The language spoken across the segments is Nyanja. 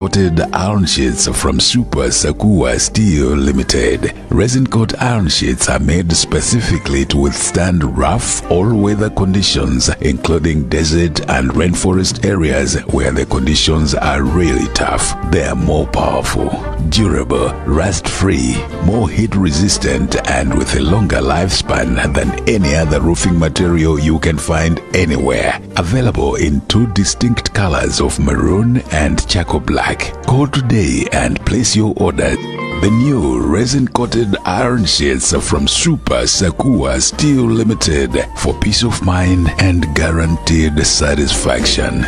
Coated iron sheets from Super Sakua Steel Limited. Resin coat iron sheets are made specifically to withstand rough all-weather conditions, including desert and rainforest areas where the conditions are really tough. They are more powerful, durable, rust-free, more heat-resistant, and with a longer lifespan than any other roofing material you can find anywhere. Available in two distinct colors of maroon and charcoal black. Call today and place your order. The new resin-coated iron sheets from Super Sakua Steel Limited for peace of mind and guaranteed satisfaction.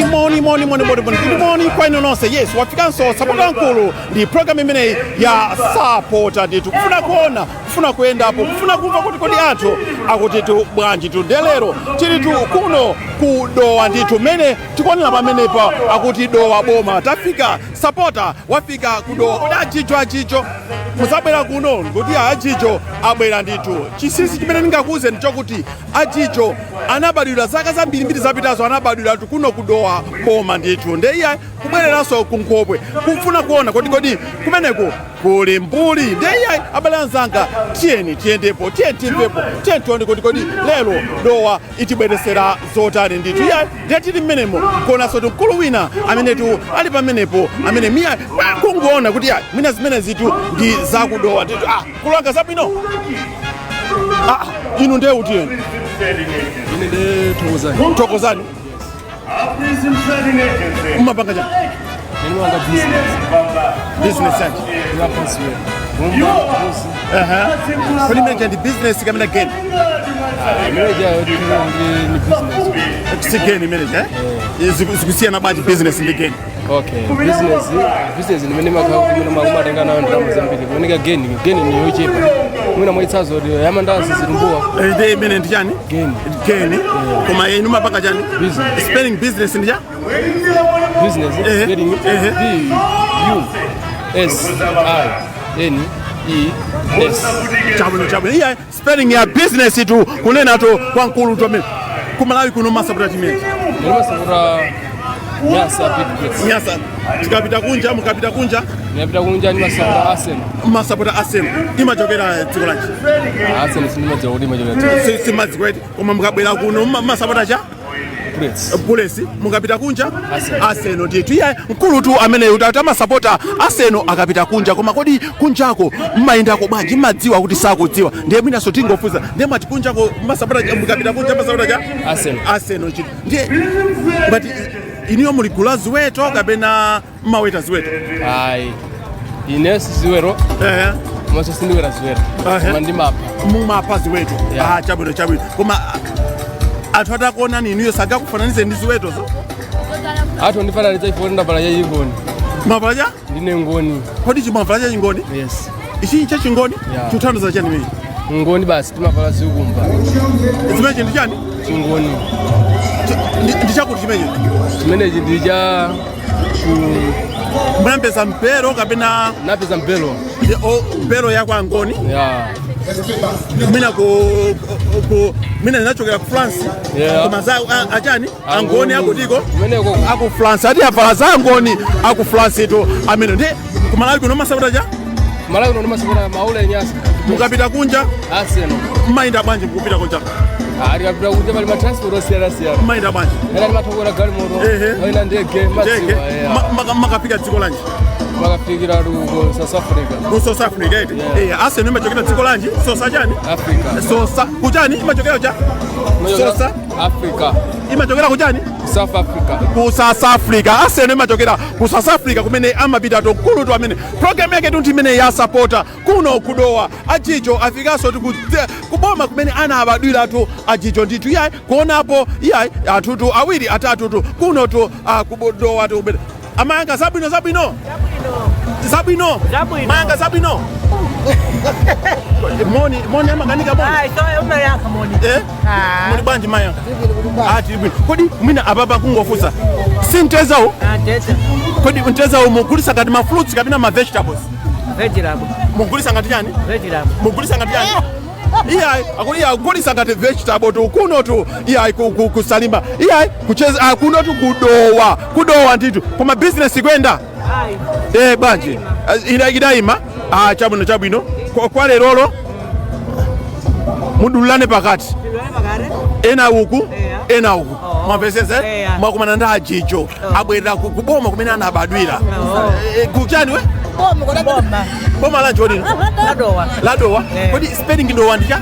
Good morning, kwenu nonse. Yes, wafikanso Sapota nkulu ndi program imene ya Sapota nditu kufuna kuendapo kufuna kumva kuti kodi anthu akuti tu bwanji tu ndelero tili tu kuno ku dowa ndithu mene tikuonera pamenepa akuti dowa boma tafika Sapota wafika ku dowa kodi ajijo muzabwera kuno kuti ajijo abwera ndithu chisisi chimene ndingakuze ndichokuti ajijo anabadwira zaka zambiri zapitazo anabadwira kuno ku dowa boma ndithu ndeiya kubwereranso kunkhobwe kufuna kuona kodi kumeneko kuli mbuli ndeiya abale anzanga tiyendepo timvepo tione kodi lero dowa itibweresera zotani ndithu iya ndetili mmenemo kuonanso mkulu wina amene tu ali pamenepo amene miya kungoona kuti mwina zimene zitu ndi zakudowa ndithu kulanga zabwino inu nde utiyeni ine nde thokozani umapanga chani wanga business yanji kodi mene ndi business kamene geni sigeni manager zikusiyana bwanji business ndi geni okay business ni mene makumatenga nayo ndalama zambiri kuoneka geni ni yochepa mwina mwaitsazo yamandazi zitumbuwa ndi mene ndi chani geni koma inu mapanga chani spelling business ndi cha business spelling B-U-S-I-N-E-S chabwino iya spelling ya business tu kunena to kwa nkulu to mene kumalawi kuno Sapota chimene Nyasa tikapita kunja mukapita kunja ni Sapota Arsenal imachokera dziko lanji Arsenal simachokera simadzikweti koma mukabwera kuno Sapota cha Bullets mukapita kunja Arsenal ndithu iya mkulu tu amene utatama Sapota Arsenal akapita kunja koma kodi kunjako mmayendako bwanji madziwa kuti sakudziwa ndiye mwina so tingofuza ndiye mati kunjako Sapota mukapita kunja Sapota cha Arsenal chiti ndiye but iniyo muligula ziweto kapena maweta ziweto inesi ziwero maso sindiwera ziweto koma ndimapa mumapa ziweto chabwino koma anthu atakuona iniyo sagakufananize ndi ziwetozo athu ndifananiza ifo ndavala ya ingoni mavala cha ndine ngoni kodi chimavala cha ingoni yes ichi cha chingoni tuthandiza chani mimi ngoni basi timavala zikumba zimeje ndi chani chingoni ndichakuti chimenechi ndija munapeza mpero kapena napeza mpero mpero yakwa angoni mina ninachokera ku France koma za achani angoni akutiko aku France ati avala za angoni aku France ito amene ndi kumalawi kuno Sapota cha malawi kuno Sapota maule nyasa mukapita kunja Arsenal mmayenda bwanji mukupita kunja akapita kunja pali matransport osiyana mmayenda bwanji ena timatokera galimoto aina ndege makafika dziko lanji makafikira ku South Africa eti Arsenal imachokera dziko lanji sosa chani Africa sosa kuchani imachokera cha sosa Africa imachokera kuchani South Africa ku South Africa Arsenal imachokera ku South Africa kumene amapita to kulu to amene program yake tu imene ya Sapota kuno kudowa ajijo afikanso kuboma kumene ana abadwira tu ajijo ndithu iyayi kuonapo iyayi atutu awiri atatu tu kuno tu kudowa tu Amayanga zabwino Mayanga zabwino Moni amaganika moni umayanga moni moni banji Mayanga tibwino kodi mwina ababa kungofusa sintezawo kodi ntezawo mugulisa ngati ma fruits kapena ma vegetables mugulisa ngati chani mugulisa ngati chani iyai akuliya agulisa ngati vegetable tu kuno tu iyai kusalima iyai kucheza kuno tu kudowa nditu koma business kwenda banje idaima chabwino kwa lerolo mudulane pakati ena uku mwapeseze mwakumana ndi Ajijo abwerera kuboma kumene anabadwira kuchani we boma la jodi ladowa kodi spelling dowa ndija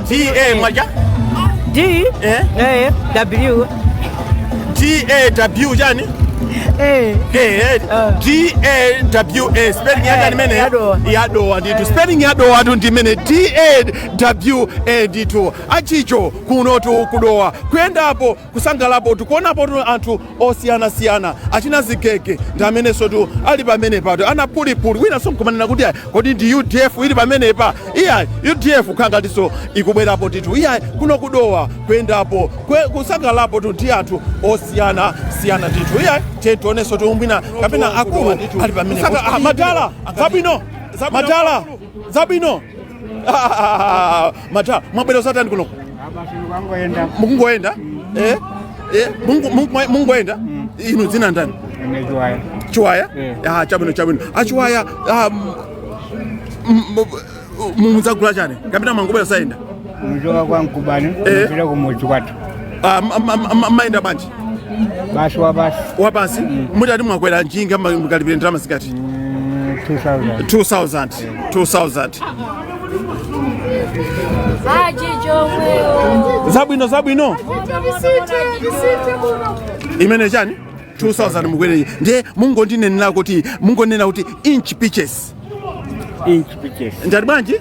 D A mwaja D W D A W jani D A W A spelling yanga nimene yadowa nditu spelling yadowa tu ndimene D A W A nditu Ajijo kuno tu kudowa kuendapo kusangalapo tukuonapo tu anthu osiyana achina zikeke ndamene so tu ali pamene pato ana puli wina sonkumanena kuti kodi ndi UDF ili pamene pa iya UDF khanga tiso ikubwerapo titu iya kuno kudowa kuendapo kusangalapo tu ndi anthu osiyana titu iya tetoneso tu mwina kapena akulu ali pamene madala zabwino Mata mwabwera satani kuno mukungoenda mungoenda inu dzina ndani Chiwaya chabwino achiwaya muzagula chani kapena mwangobwera saenda mjoka kwa nkubani mpira kumudzi kwati maenda banji wapasi mutati mwakwera njinga mkalipira ndalama zingati 2000 zabwino imene chani 2000 mukwere nde mungonena kuti inch pitches ndati bwanji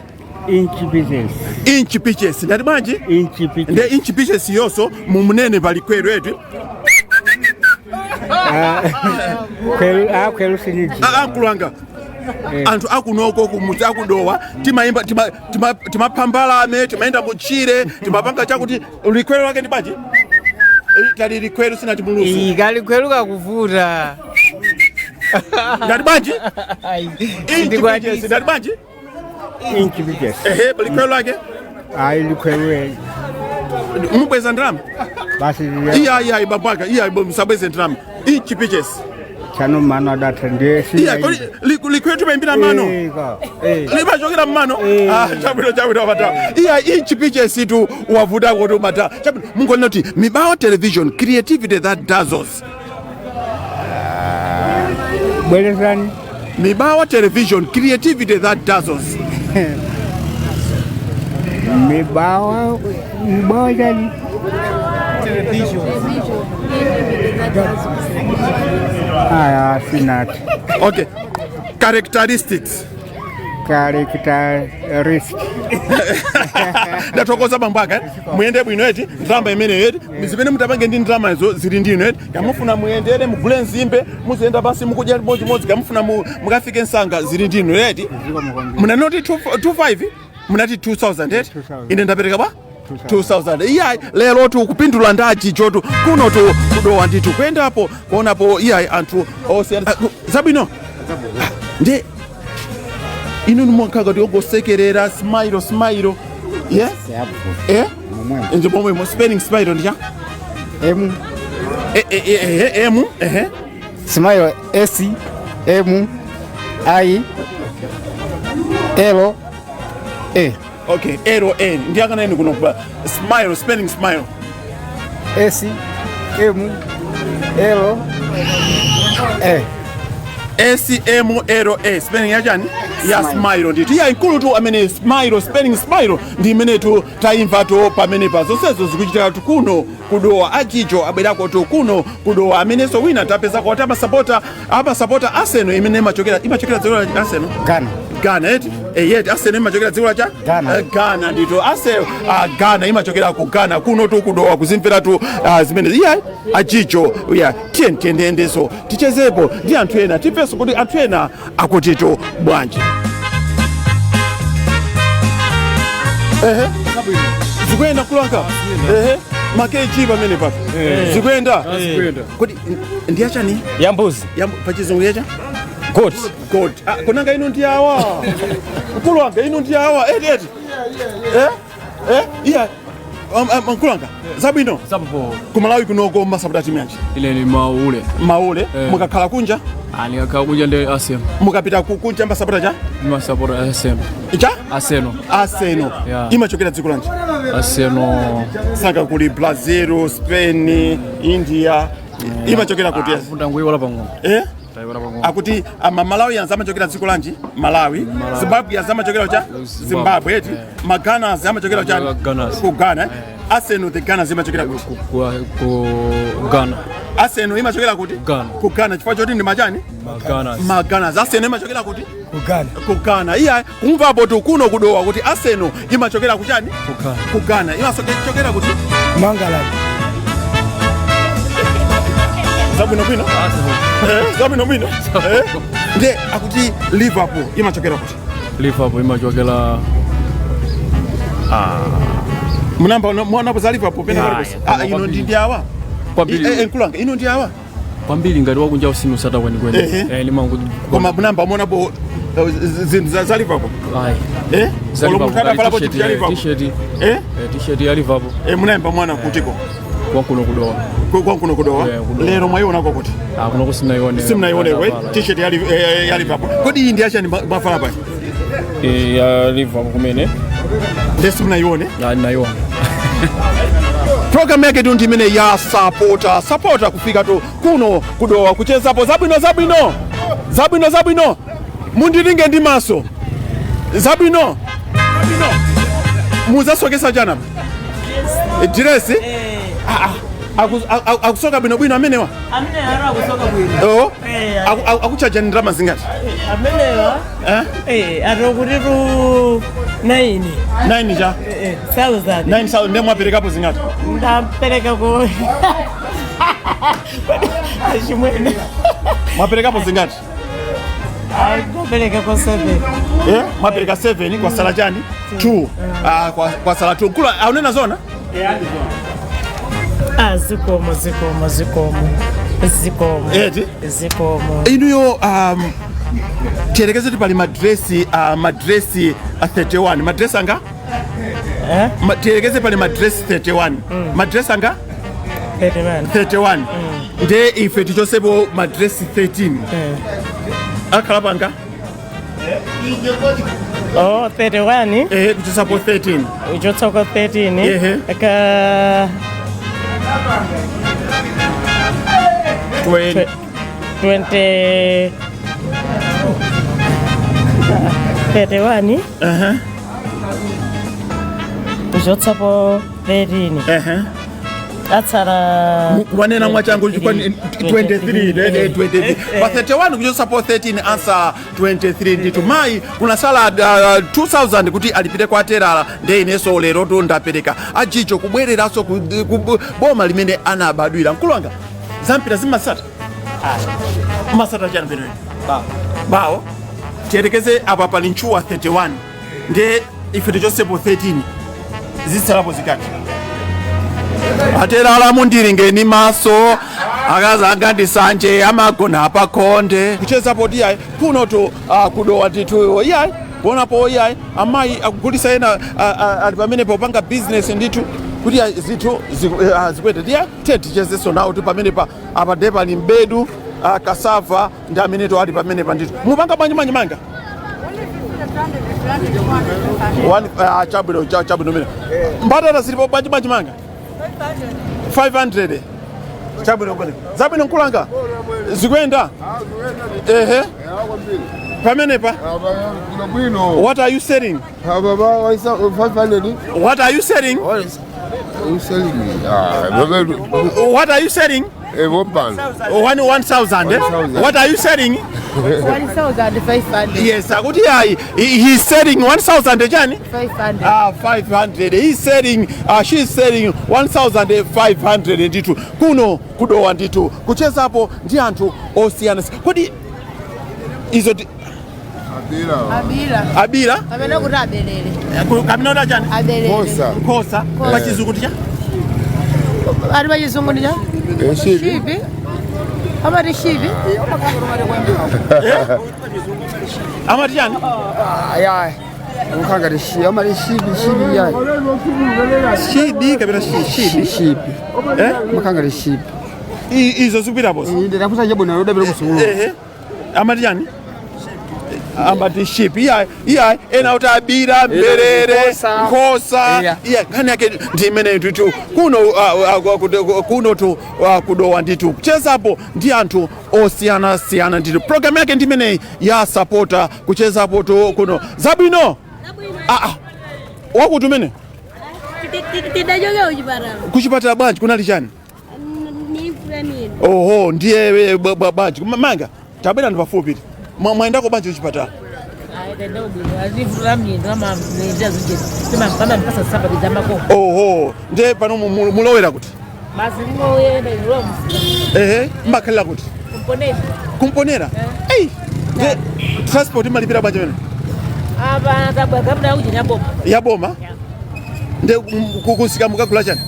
inch pitches ndati bwanji nde inch pitches yonso mumunene pali kwero etu kwelu siniji kulanga anthu akunoko kumudzi akudowa timayimba timapambalame timayenda muchire timapanga chakuti likwero lake ndi bwanji tali likwero sinati mulusu kalikwelu kakuvuta ndati bwanji ndati bwanji likwero lake likwelu mubweza ndalama basi iya babaka iya musabweze ndalama inch pitches chano mano adata ndesi iya likwetu paimbira mano limachokera mmano chabwino mata iya inch pitches itu wavuta kuti mata chabwino mungonena kuti Mibawa Television, creativity that dazzles. Bwelezani Mibawa Television, creativity that dazzles. Mibawa jani Television. Sinat. Okay. Characteristics. Ndatokoza bambaka muende bwino eti ndrama imene eti mizimene mutapange ndi ndrama izo zili ndino eti kamufuna muendere mugule nzimbe muzienda basi mukudya modzi kamufuna mukafike nsanga zili ndino eti munanoti 25 munati 2000 eti ine ndapereka ba 2000 iya lero tu kupindula ndi Ajijo tu kuno tu kudowa nditu kuendapo kuonapo iya anthu osiyana zabwino ndi inu nimwakhaga tiogosekerera smile yes nje momwe spelling smile ndiya emu smile S M I L A okay L N ndiya kana ine kuno smile spelling smile S M L A SMLA spelling yachani ya smile ndithu iya ikulu tu amene smile spelling smile ndi imene tu taimva to pamene pa zonsezo zikuchitika tu kuno kudowa Ajijo abwerako tu kuno kudowa amenenso wina tapeza kuti Sapota Arsenal imene imachokera dziko la Arsenal Ghana eti yeti Arsenal imachokera dziko lacha Ghana ndito Arsenal Ghana imachokera ku Ghana kuno to kudowa kuzimvera tu zimene Ajijo tiendendeso tichezepo ndi anthu ena tipese kuti anthu ena akutito bwanji zikuenda kulanga makeji pamene papa zikuenda kuti ndiyachani Yambuzi. Pachizungu yacha Goat. Kunanga ino ndi awa. Kulanga ino ndi awa. Iya. Kulanga. Zabwino. Sapo. Kumalawi kunoko Sapota timu yanji. Ile ni Maule. Mukakhala kunja? Nikakhala kunja ndi Arsenal. Mukapita kunja Sapota cha? Sapota Arsenal. Cha? Arsenal. Imachokera dziko lanji. Arsenal. Sanga kuli Brazil, Spain, India. Imachokera kuti yes. Ndanguiwala pang'ono. Akuti Malawi amachokera dziko lanji Malawi, Zimbabwe amachokera cha Zimbabwe eti Ghana amachokera cha ku Ghana. Arsenal the Ghana amachokera ku Ghana. Arsenal imachokera kuti ku Ghana chifukwa choti ndi machani Ghana. Arsenal imachokera kuti ku Ghana. Iya kumva hapo tu kuno kudowa kuti Arsenal imachokera kuchani ku Ghana. Imachokera kuti Mangalani. Zabwino bwino. Nde akuti Liverpool imachokera kuti Liverpool imachokera munamba mwana za Liverpool pena palipo ino ndi awa kwambiri nkulanga ino ndi awa kwambiri ngati wakunja usinu sata kweni limangu koma munamba muona bo za Liverpool mukada pala po t-shirt ya Liverpool munamba mwana kutiko kwakuno kudowa lero mwaiona kwa kuti kuno kusinaione simnaione t-shirt ya Liverpool kodi iyi ndi achani mafala pa ya Liverpool kumene ndesi mnaione naiona program yake ndi imene ya Sapota kufika tu kuno kudowa kuchezapo zabwino mundilinge ndi maso zabwino muzasokesa jana diresi akusoka bwino amenewa akusoka bwino akuchaja ndrama zingati amenewa atokuti tu 9 cha 9,000 ndiye mwaperekapo zingati ndapereka ko chimwene mwaperekapo zingati ndapereka ko 7 mwapereka 7 kwa sala chani 2 kwa sala 2 kula aunena zona zikomo inuyo tiyerekeze pali madresi 31 madresi anga tiyerekeze pali madresi 31 madresi anga 31 nde ife tichosepo madresi 13 akhala panga 31 kuchosapo 13 ichotsoko 13 aka 20 31 ichotsapo 13 atsara wanena mwachangu 23 pa 31 kuchosapo 13 answer 23 nditu mai kuna sala 2000 kuti alipite kwa terala nde ineso lero to ndapereka Ajijo kubwereraso boma limene anabadwira mkulwanga zampira zimasata masata chana peno bawo tiyerekeze apa pali nchuwa 31 nde ife tichosepo 13 zisalapo zikati aterala mundiringeni maso akazanga ndisanje amagona pakonde kuchezapo diyayi kuno to kudowa ndithu yayi ponapo yayi amayi akugulisa ena ali pamene popanga business ndithu kuti zithu zikwete diya tichezeso nawo ti pamene pa apa de pali mbedu kasava ndi amene to ali pamene pa ndithu mupanga manyi manga chabwino mene mbatata zilipo banji manga 500 chabwino kwene zabwino nkulanga zikwenda pamene pa what are you selling 500 what are you selling What are you selling? what are you selling Open. 1,000. 1,000. What are you selling? 1,500. Yes, akuti he's selling 1,000 jani? 500. 500. He's selling, she's selling 1,500 nditu. Kuno kudowa nditu. Kucheza hapo ndi anthu osiyana. Kodi izo Abira? Kamena kuti abelele. Kamena kuti jani? Abelele. Kosa. Pachizungu ndicha? Ari pachizungu ndicha? Shipi. Amati shipi. Amati jani? Ayayi. Mukangati shipi. Amati shipi yayi. Shipi kapena shipi. Shipi. Mukangati shipi. Izo zikupita bosi. Ndakusa jabona rodabira kusungulu. Amati jani? Amati shipi iya ena uta abira mberere kosa iya kani yake ndimene nditu kuno to kudowa nditu kucheza hapo ndi anthu osiyana nditu program yake ndimene ya Sapota kucheza hapo to kuno zabwino wakutumene kuchipatala bwanji kunali chani oho ndiye bwanji manga tabwera ndi pafupi mwaendako bwanji kuchipatala oho nde pano mulowera kuti mmakhalira kuti kumponera nde transport imalipira bwanji pano yaboma nde kukusika mukagula chani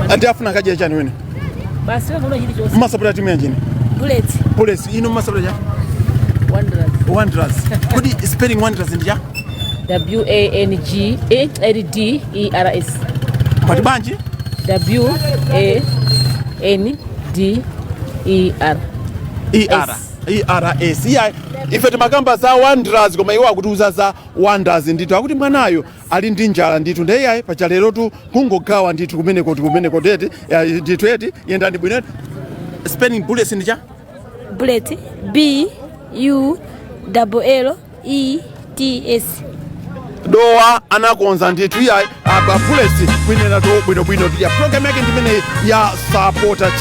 andi afuna kaja chani wene mmasapota timu yanjini Bullets, ino masabra ja? Wanderers. Kodi spelling Wanderers ndiya? WANGARDERS. Pati banji? WANDERS. Iya ife timakamba za Wanderers koma iwo akutiuza za Wonders ndithu akuti mwanayo ali ndi njala ndithu nde iyayi pachalero tu kungogawa ndithu kumeneko tete ndithu eti yenda ndi bwino. Spelling Bullets ndiya? Bullet BULLETS. Doa anakonza ndithu iya Bullets kwinena to bwino ya program yake ndimene ya Sapota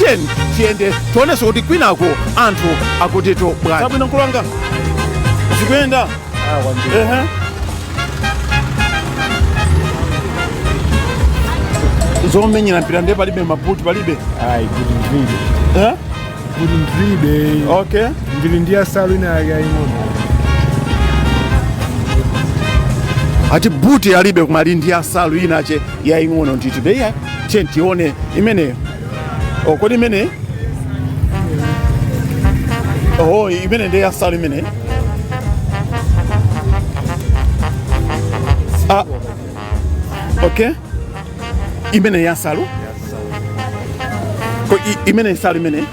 tiende tioneso kuti kwinako anthu akutito bwanji sabwino nkulanga zikuyenda zomenyera mpira nde palibe maputi palibe Kudindribe. Okay. Ndili ndiya salu ina yaing'ono. Ati buti alibe kumalindi ya salu inache yaing'ono ndithu ndeya tione imeneyo. Kodi imene? Imene ndiya salu imene. Okay. Imene ya salu? Imene salu imene?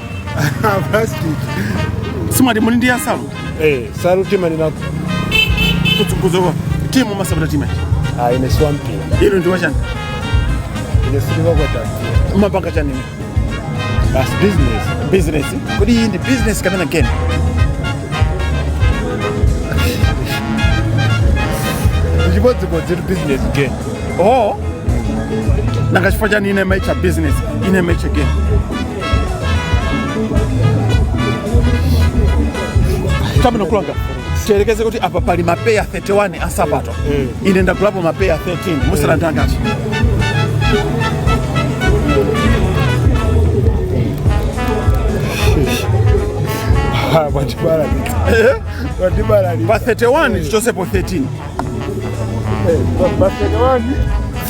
Plastic. Simwati muli ndi ya salu? Salu tima nina kutsunguzoko. Timu masabata tima. Ine swampi. Ilo ndi wachani? Ine siliva kwa tatu. Mapanga chani? That's business. Business? Kodi hii ndi business kamena gani? Njibodzi business again. Nanga chifukwa chani ine maicha business, ine maicha gani? Tabino kulanga. Tielekeze kuti apa pali mapeya 31 a Sapota. Ine ndakulapo mapeya 13. Musala ndangati. Pa 31 tichosepo 13. Pa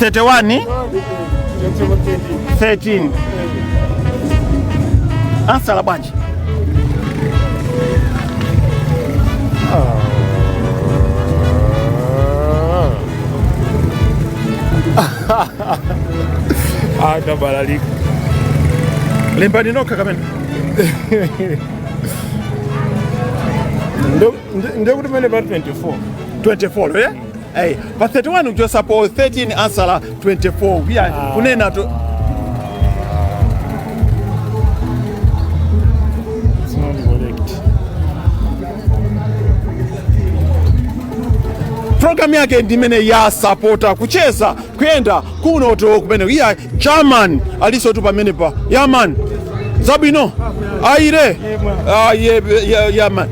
31? 31? 13. Ansala bwanji. Tabalalika. Lembani noka kamena. Ndio kuti mene pa 24. 24, yeah? Hey, pa 31 ujosapo 13 ansala 24. Yeah, kunena to It's not correct. program yake ndimene ya Sapota kucheza kuyenda kuno to kumene iya German aliso tu pamene pa yaman zabino aire ya man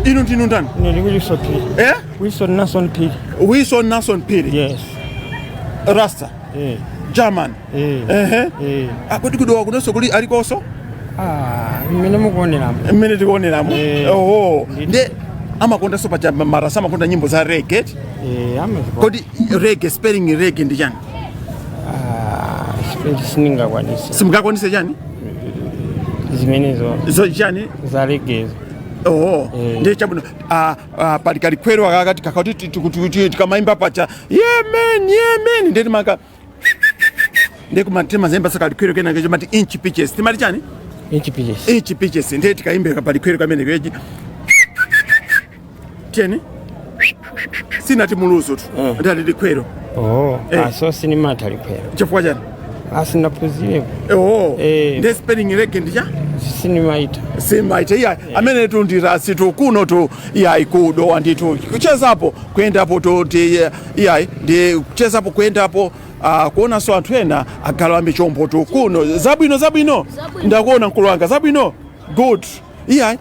inu ndinu ndani ni Wilson P. Wilson Nason P. Yes. Rasta German akoti kudowa kunoso kuli alikoso Mene mukuoneramu. Mene tikuoneramu. Nde amakonda so pacha marasa amakonda nyimbo za reggae. Kodi reggae spelling reggae ndi chani? Siningakwanisa. Simungakwanisa chani? Zimenezo. Zo chani? Za reggae. Nde chabuno palikali kwero akati kakati tukamaimba pacha yemen ndeti maka nde kumatema zemba sakali kwero kena kejo mati inch pitches timali chani? Inch pitches ndeti tikaimbe kapali kwero kamene keji tieni sina timuluzo tu ndali kwero so sinima tali kwero chifukwa chani? Asina puzile. Nde spelling reggae ndicha? Sinimaita. Simaita iya amene tundira situ kuno to iya ikudo wanditu kucheza hapo kwenda hapo to iya ndi kucheza hapo kwenda hapo kuona so anthu ena agala michombo to kuno zabwino ndakuona nkulu wanga zabwino good iya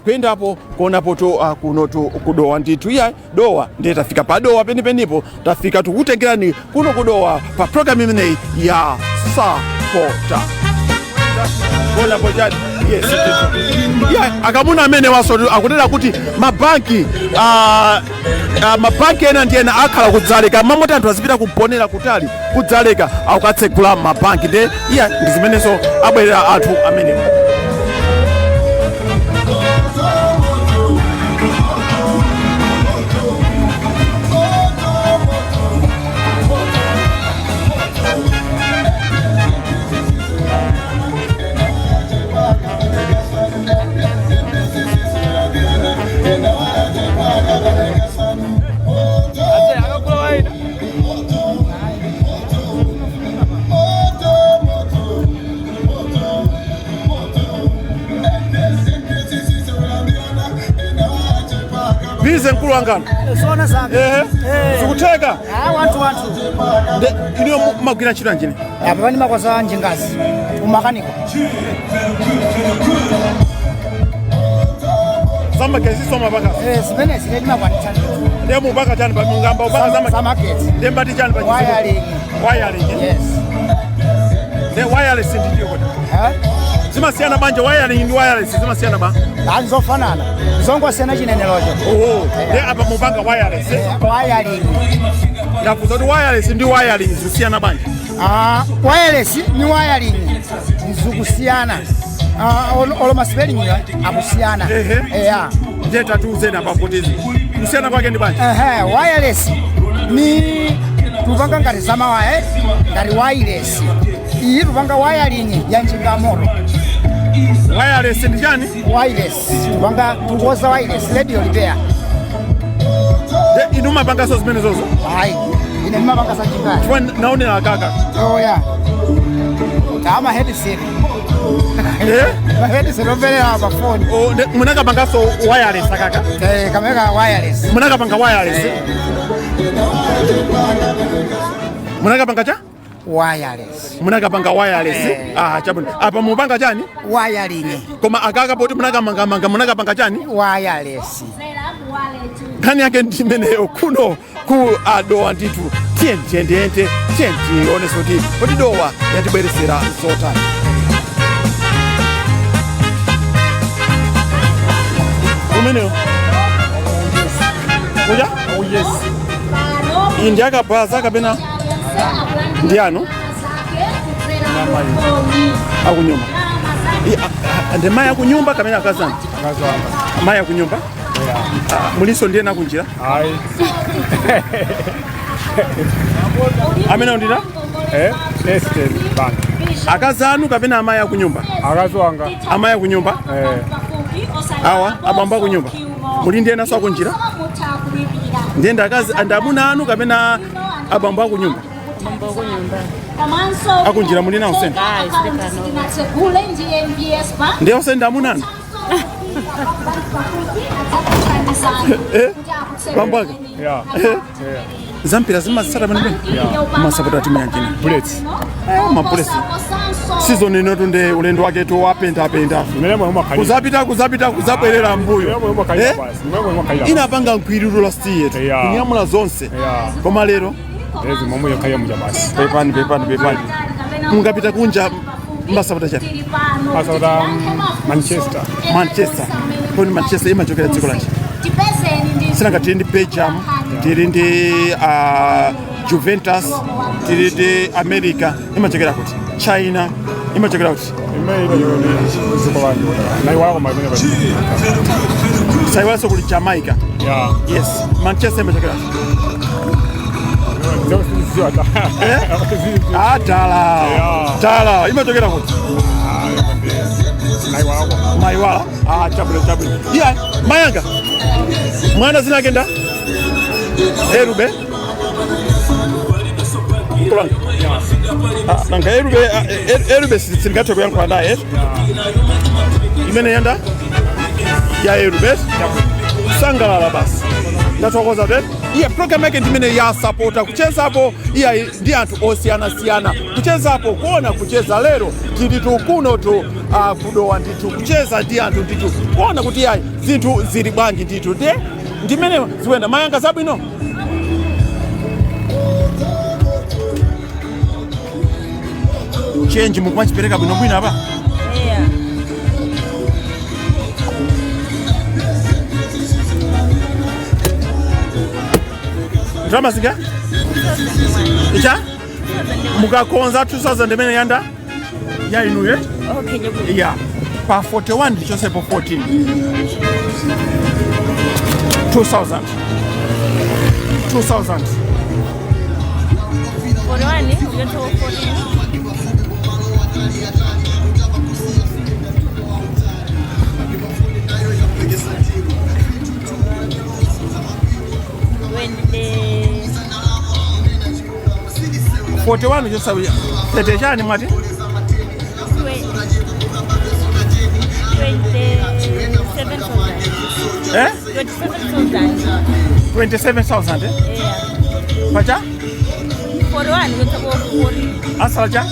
kwenda hapo kuona hapo to kuno to kudowa nditu iya dowa ndi tafika pa dowa penipo tafika tukutengerani kuno kudowa pa program imene ya Sapota. Bona bojadi yes akamuna amene waso akutera kuti mabanki ena ndiyena akhala kudzaleka mamoti anthu azipita kuponera kutali kudzaleka akukatsekula mabanki nde ndi zimenezo abwerera anthu amenewo. Bize nkulu wangana. Sona sana. Sikuteka. Wantu. Iniyo magwira ntchito njini? Bani makosa njingazi. Umakaniko. Zama kesi soma baka. Simene sinejima kwa nchani. Ndemu baka chani pa mungamba ubaka zama kesi. Ndembati chani pa Wiring. Yes. The wireless ndiyo kwa. Zima siana banje wiring ndi wireless zima siana ba. Anzofanana. Zongo sena chinene lojo. De apa mubanga wireless. Wiring. Yakuza wireless ndi wiring zisiana banje. Wireless ni wiring. Nzukusiana. Olo maspelling ya abusiana. Jeta tu zena papotizi. Kusiana kwake ndi banje. Wireless ni tupanga ngati zama wae ngati wireless. Iyi tupanga wiring ya njingamoro. Wireless ndi chani? Wireless. Tupanga tukoza wireless radio repair. Inu mapanga so zimene zozo? Ine mapanga sa njinga. Chwa naonera kaka. Kama headset. Ma headset opere apa phone. Munaka panga so wireless kaka. Kamera wireless. Munaka panga wireless. Munaka panga cha? Wireless. Munaka panga wireless. Chabuni. Apa mupanga chani? Wiring. Koma akaka poti munaka manga munaka panga chani? Wireless. Kani yake ndimene kuno ku adowa nditu tienti oneso ti poti dowa yatibweresera zota. Umeneo? Kuja? Yes. Indi akabaza kapena ndiano? Akunyumba. Ande maya kunyumba kamena akazana? Maya kunyumba? Muliso ndiye nakunjira? Amena ndira? Estel bank. Akazanu kapena amaya kunyumba? Akazwanga. Amaya kunyumba? Awa abamba kunyumba. Muli ndiye naso akunjira? Ndiye ndakazi andamuna anu kapena abamba kunyumba? Abamba kunyumba. Akunjira muli na usenda? Ndiye usenda munana? Bambaka? Yeah. Zampira zimasara bane. Masapota timu yanjini. Bullets. Mapulesi. Season ino tunde ulendo wake to wapenda. Kuzapita mbuyo. Inapanga nkwiriro last year. Kunyamula zonse. Koma lero Ezi momo yakaya muja basi. Pepani. Mungapita kunja Masapota chati. Masapota Manchester. Koni Manchester imachokera dziko lanchi. Sinanga tiri ndi Belgium, tiri ndi Juventus, tiri ndi America, imachokera kuti China, imachokera kuti saiwaso kuli Jamaica. Yes, Manchester imachokera Tala, imachokera kuti Maiwala. Chabule. Yeah, Mayanga. Mwana zinagenda? Erube. Kulanga. Nanga Erube singato kuyankwa ndaye. Imene yanda? Ya Erube. Sangalala basi. Ndatokoza de. Iya program yake ndimene ya Sapota kucheza hapo iya ndi anthu osiyana kucheza hapo kuona kucheza lero tili kuno to kudowa nditu kucheza ndi anthu nditu kuona kuti yayi zinthu zili bwanji nditu de ndimene ziwenda Mayanga zabwino. Change mukumachipereka bwino apa. Drama singa? Icha? Mukakonza 2000 imene yanda? Ya inu ye? Okay, yeah. Pa 41 ndichose po 14. 2000. 41 ndicho 14. When 41 just sabi. Tetejani mwati? 27,000. Yeah. Pacha? 41 ngitako 40. Asala cha?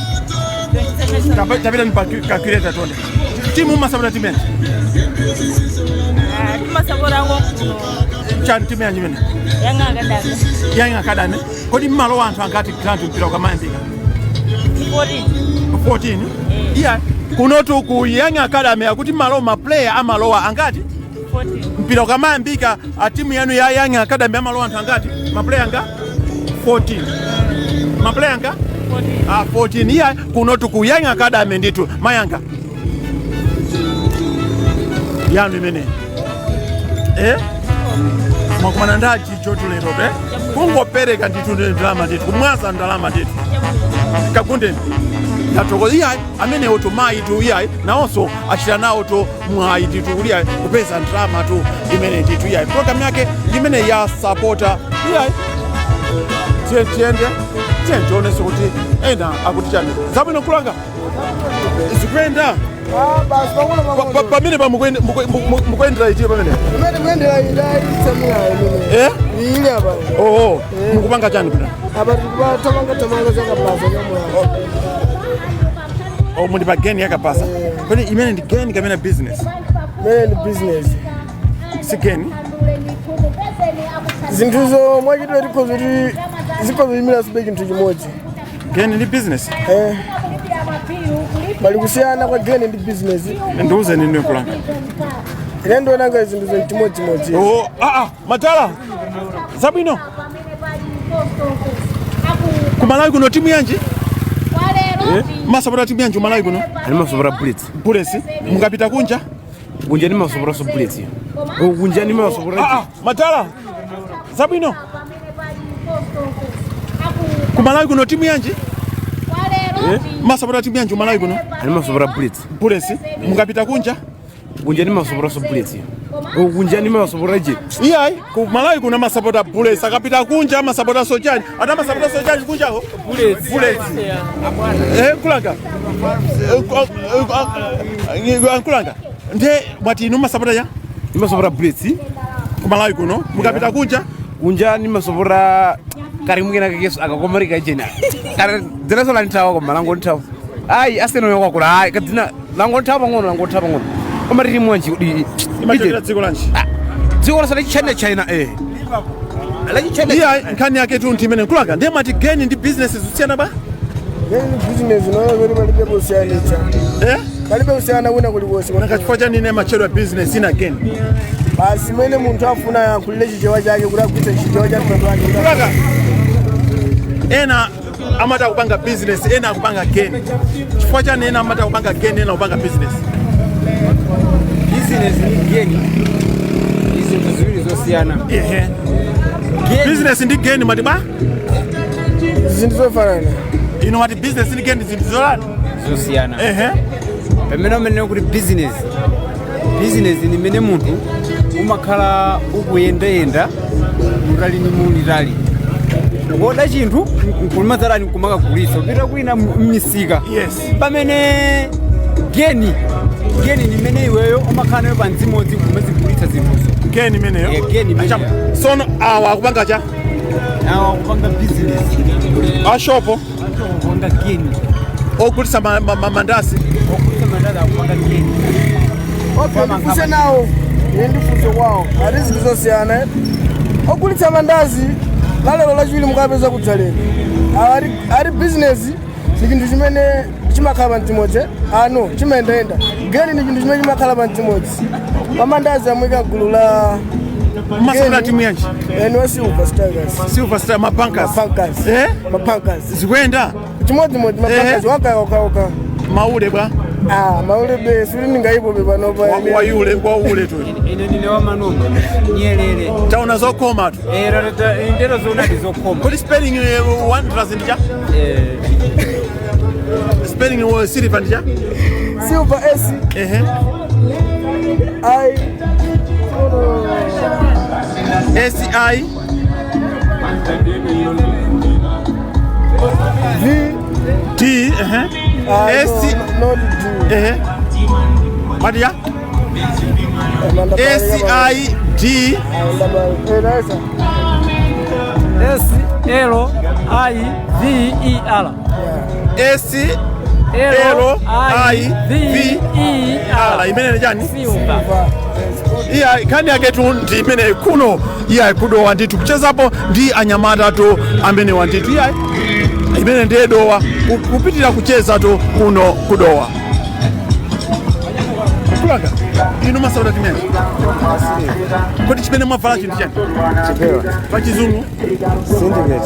27,000. Tabila ni calculator tonde. Timu Masapota timene. Masapota ngo Chan timu yanjimene. Yanga kadane. Kodi malo wanthu angati grant mpira ukamayambika. 14. Yeah. Kunotu ku Young Academy akuti malo ma player amalowa angati 14. Mpira ukamayambika timu yanu ya Young Academy amalowa anthu angati ma player anga 14. Ma player anga 14. 14. Yeah. Kunotu ku Young Academy nditu Mayanga. Yanu imene. Mwakumana ndi Ajijo lero be kungopereka nditu ndalama nditu kumwaza ndalama nditu kakundeni yatoko iya amene oto mai tu iya naonso achira nawo to mwai nditu iya kupeza ndalama tu imene nditu iya program yake imene ya Sapota iya tiende kuti ena akuti chani zabwino kulanga zikwenda pamene mukwendera iti pamene mukwendera isamula ile apa mukupanga chani kuti apa tamanga zaka plaza muli pa geni yakapasa kodi imene ndi geni kamene business si geni zinthuzo mwachidwa kuti zikozoyimira sibeki nthu chimodzi geni ndi business bali kusiyana kwa geni ndi business ndiuze nini kulanga ine ndionanga zinthuzo chimodzimodzi matala zabwino kumalawi kuno timu yanji Masapota timu yanji kumalawi kuno ali Masapota Bullets mukapita kunja ni Masapota Bullets kunja ni Masapota matala zabwino kumalawi kuno timu yanji Masapota timu yanji kumalawi kuno ali Masapota Bullets mukapita kunja ni Masapota Bullets kunja ni Masapota iyai kumalawi kuna Masapota Bullets akapita kunja Masapota Sojani ata Masapota Sojani kunja ho Bullets kulanga kulanga nde mwati inu Masapota ya Masapota Bullets kumalawi kuno mukapita kunja kunjani masopora karimukina kekeso akakomarika jena kare dzina sola ntawa kwa malango ntawa ai aseno yokwa kula ai kadzina lango ntawa pang'ono komariri mwanji udi imachokera dziko lanji dziko la China iya nkhani yake tu ntimene nkulaka ndiye mati geni ndi business zosiyana ba business no palibe kusiyana palibe kusiyana kuna kuliwosi chifukwa chani ine machedwa business ina geni basi mene munthu afuna yakhulire chichewa chake kuti agwitse chichewa cha mtundu wake kulaka ena amata kupanga business ena akupanga geni chifukwa chani ena amata kupanga geni ena kupanga business ni geni izi nzuri zosiyana business ndi geni mati ba zinthu zofanana ino mati business ndi geni zinthu zosiyana pamene umene kuti business ni mene munthu umakhala ukuyendayenda mutali ni mulitali ukoda chinthu nkulimadzalani nkumakagulitsa upita kwina m'misika pamene geni ni mene iweyo umakhala nayo pa mdzimodzi kumazigulitsa zinthuzo geni meneyo sono awa akupanga cha awa akupanga business ashopo akupanga geni ogulitsa mandasi akupanga geni ndifuse nawo ndifunse kwawo ati zinthu zosiyana ogulitsa mandazi lalero lachiwiri mukapeza kudzaleka ari business ni chinthu chimene chimakhala pa mdzimodzi ano chimayendayenda geni ni chinthu chimene chimakhala pa mdzimodzi pamandazi amuyika gulu la masana timu yanji wa Silver Stars mapankers zikuenda chimodzimodzi mapankers wakaoka maule bwa maule be suri ningaipo be panopa wayule tu ine ndine wa manomba nyelele taona zokoma tu ndero zona ndizokoma kodi spelling 1 ndija spelling wa silver ndija Silver S I SI V T S Madia SI D SLIVER SLIVER imene njani iya kani yake tu ndi imene kuno iya kudowa nditu kuchezapo ndi anyamata to amene wanditu iya imene ndedowa kupitira kucheza to kuno kudowa kulaka ino masauda timene kodi chimene mwavala chinthu chani chipewa pa chizungu syndicate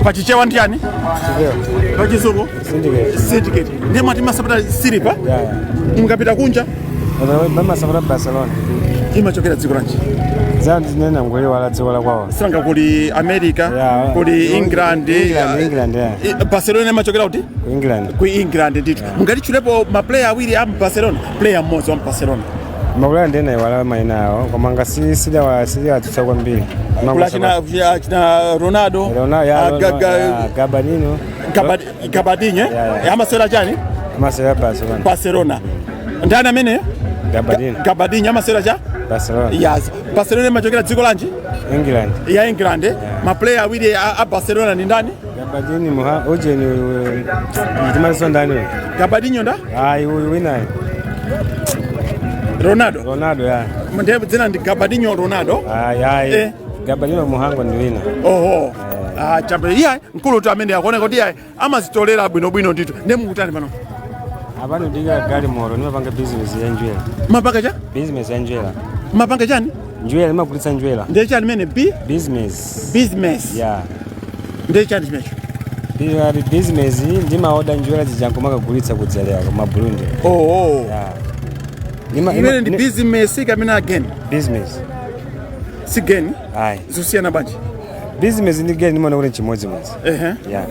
pa chichewa ndi chani chipewa pa chizungu syndicate ndi mati masauda silipa mukapita kunja mama Sapota Barcelona imachokera dziko lanji zanti zinena ngwele wala dziko la kwawo sanga kuli America kuli England Barcelona imachokera kuti ku England ndithu mungatichulepo ma player awiri a Barcelona player mmodzi wa Barcelona makula ndena wala maina awo koma ngasi sida tutsa kwambiri kula china Ronaldo Gabadinho amasera chani amasera Barcelona ndani amene Gabadinho amasera cha Barcelona yes Barcelona imachokera dziko lanji England ma player awiri a Barcelona ni ndani Gabadinho ojeni itimalizo ndani Gabadinho nda wina Ronaldo ya ndebe dzina ndi Gabadinho Ronaldo Gabadinho muhango ndi wina chambe iya nkulu tu amene akone kuti iya amazitolera bwino ndithu ndi mukutani pano abano diga gali moro nimapanga business ya njwela mapanga cha business ya njwela mapanga chani njwela nimagulitsa njwela ndiye chani mene business ya ndiye chani chimecho business ndima order njwela zijanko makagulitsa kudzalea ma Burundi imene ndi business kamena again business si geni zosiyana bwanji business ndi geni nimona kuti chimodzi ya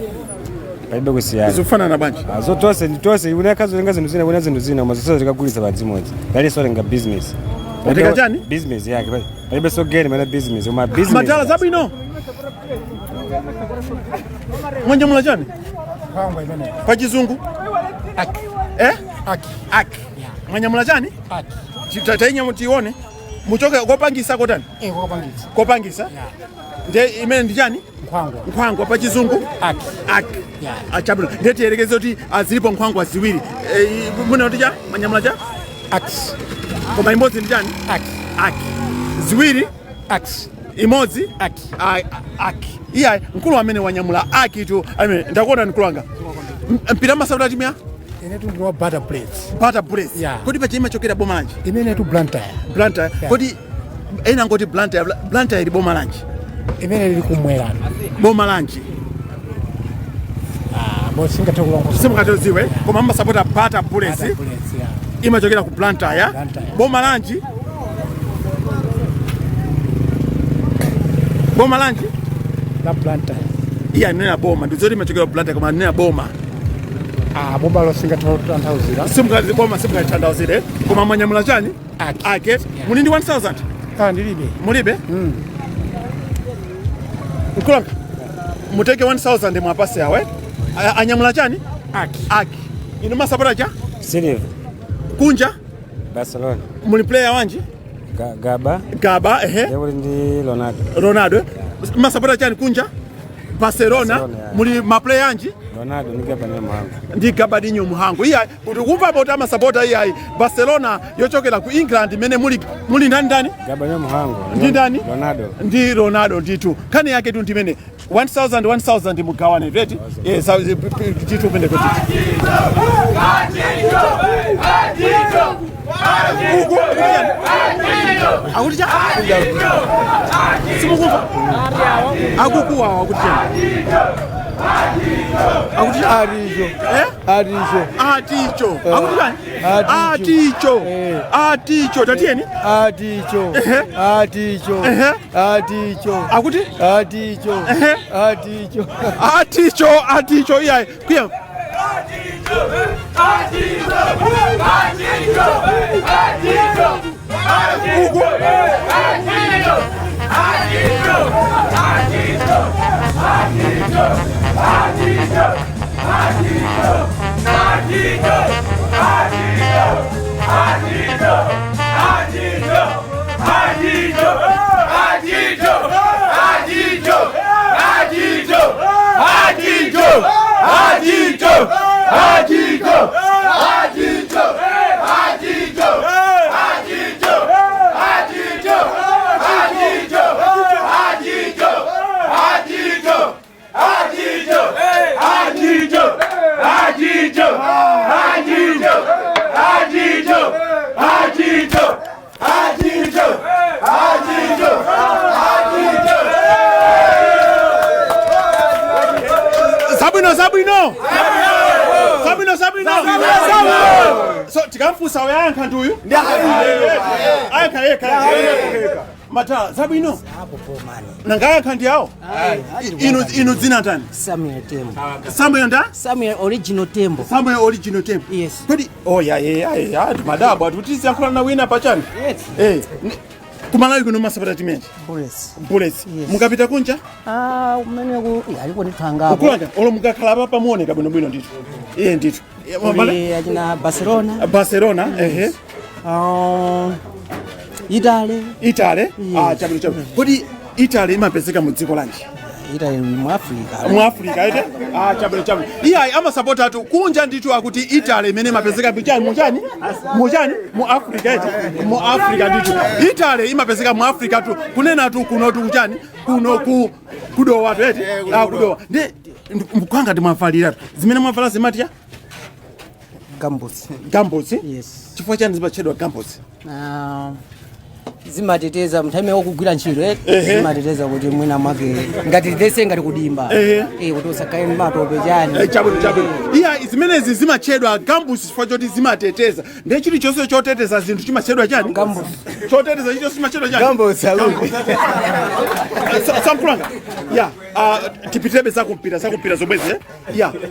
paibe kusiyana zofanana bwanji tose unakazo lenga zinthu zina mazoso zikagulitsa padzimodzi ngati so lenga business ndika chani business yake paibe so geni mana business uma business madala zabwino mwanje mula chani pa chizungu aki mwanje mula chani aki tainya mutione muchoke kopangisa kotani Kopangisa. kopangisa nde imene ndi chani nkhwangwa pa chizungu aki achabwino nde tiyerekeze kuti azilipo nkhwangwa ziwiri muna kuti cha manyamula cha Ax. koma imodzi ndi chani aki ziwiri imodzi aki iya mkulu amene wanyamula aki tu amene ndakuona mkulu wanga mpira masauta timya Ine tu butter plates. butter plates Yeah. kodi pachima chokera boma lanji Imene tu blantyre. kodi ena ngoti blantyre ili boma lanji Imene lili kumwera. boma lanji Bo singatha kulongosola. simukatoziwe koma mmasapota butter plates Butter plates, yeah. imachokera ku blantyre boma lanji La blantyre. iya nena boma ndizoti imachokera ku blantyre koma nena boma Bomba lo singatha kutanthauzira. simukazi boma simukatanthauzire koma mwanyamula chani ake muli ndi 1000 Ndilibe. mulibe mkulanga muteke 1000 mwapase awe anyamula chani aki ino masapota cha Silver. kunja Barcelona. muli player wanji gaba Yule ndi Ronaldo masapota chani kunja Barcelona muli maplayer anji Ronaldo ni Gaba ni Muhango. ndi Gaba dinyo Muhango iya kuti kumva bota masapota iya Barcelona yochokera ku England mene muli ndani Gaba ni Muhango. ndi ndani Ronaldo. Ronaldo nditu kani yake tu ndimene 1000 mugawane reti yes titu pende kuti akuti simukumva akukuwa akuti akuti aticho tatieni aticho iya kuya so tikamfusa wayankha nduyu ayankha mata zabwino nangayankha ndi awo inu dzina tani Samuel original tembo. Yes. Kodi madabo atutiziyankhula na wina pachani kumalawi kuno masapota timenji Bullets mukapita kunja Umene aliko ndithangapo. ukulanga olo mukakhala pa pamuoneka bwinobwino ndithu ndithu Achina Barcelona. Italy chabwino kodi Italy imapezeka mu dziko lanji Italy mu Africa ite chabwino iya amasapota atu kunja ndithu akuti Italy imene imapezeka mu Africa ite mu Africa ndithu Italy imapezeka mu Africa tu kunena tu kuno tu kuno kudowa tu ite kudowa ndi mkwanga ndimwafalira zimene mwavala zimatiya Gambos Yes. chifukwa chani zimachedwa Gambos zimateteza mthaime wokugwira ntchito zimateteza kuti mwina mwake ngati lese ngati kudimba kuti usakaye matope chani chabwino iya zimenezi zimachedwa Gambos chifukwa choti zimateteza ndi chilichonse choteteza zinthu chimachedwa chani choteteza icho chimachedwa chani samkulanga tipitebe zakumpira zomwezi